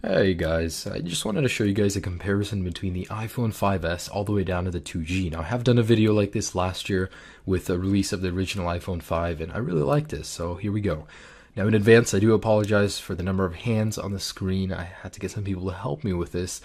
Hey guys, I just wanted to show you guys a comparison between the iPhone 5S all the way down to the 2G. Now I have done a video like this last year with the release of the original iPhone 5 and I really like this, so here we go. Now in advance I do apologize for the number of hands on the screen. I had to get some people to help me with this.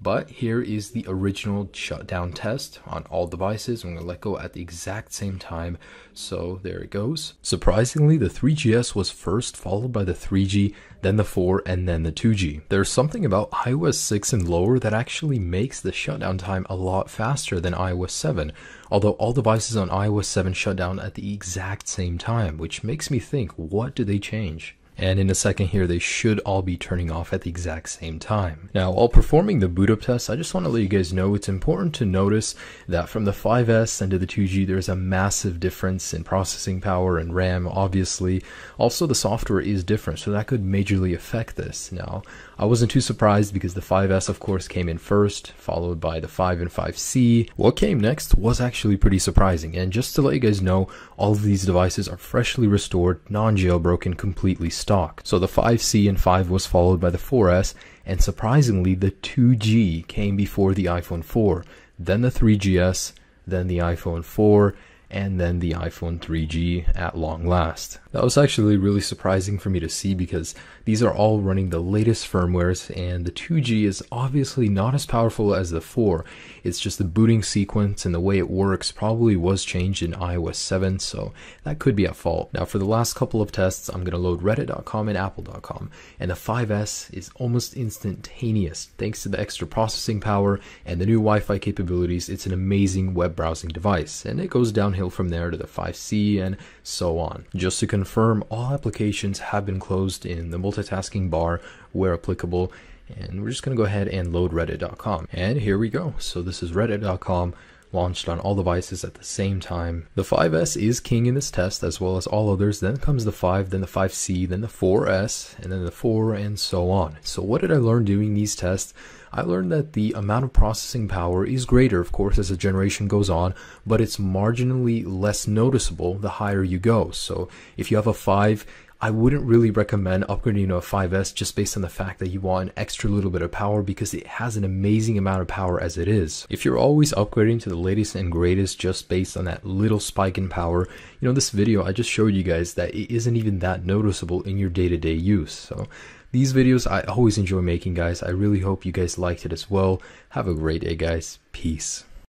But here is the original shutdown test on all devices. I'm going to let go at the exact same time. So there it goes. Surprisingly, the 3GS was first, followed by the 3G, then the 4, and then the 2G. There's something about iOS 6 and lower that actually makes the shutdown time a lot faster than iOS 7. Although all devices on iOS 7 shut down at the exact same time, which makes me think, what do they change? And in a second here, they should all be turning off at the exact same time. Now, while performing the boot up test, I just want to let you guys know it's important to notice that from the 5S and to the 2G, there's a massive difference in processing power and RAM, obviously. Also, the software is different, so that could majorly affect this. Now, I wasn't too surprised because the 5S, of course, came in first, followed by the 5 and 5C. What came next was actually pretty surprising. And just to let you guys know, all of these devices are freshly restored, non-jailbroken, completely stock. So the 5C and 5 was followed by the 4S, and surprisingly the 2G came before the iPhone 4, then the 3GS, then the iPhone 4, and then the iPhone 3G at long last. That was actually really surprising for me to see because these are all running the latest firmwares, and the 2G is obviously not as powerful as the 4. It's just the booting sequence and the way it works probably was changed in iOS 7, so that could be at fault. Now for the last couple of tests, I'm going to load reddit.com and apple.com, and the 5S is almost instantaneous. Thanks to the extra processing power and the new Wi-Fi capabilities, it's an amazing web browsing device, and it goes downhill from there to the 5C and so on. Just to confirm, all applications have been closed in the multitasking bar where applicable, and we're just going to go ahead and load reddit.com. And here we go. So this is reddit.com, launched on all devices at the same time. The 5S is king in this test as well as all others. Then comes the 5, then the 5C, then the 4S, and then the 4, and so on. So what did I learn doing these tests? I learned that the amount of processing power is greater, of course, as the generation goes on, but it's marginally less noticeable the higher you go. So if you have a 5, I wouldn't really recommend upgrading to a 5S just based on the fact that you want an extra little bit of power because it has an amazing amount of power as it is. If you're always upgrading to the latest and greatest just based on that little spike in power, this video I just showed you guys that it isn't even that noticeable in your day-to-day use. So these videos I always enjoy making, guys. I really hope you guys liked it as well. Have a great day, guys. Peace.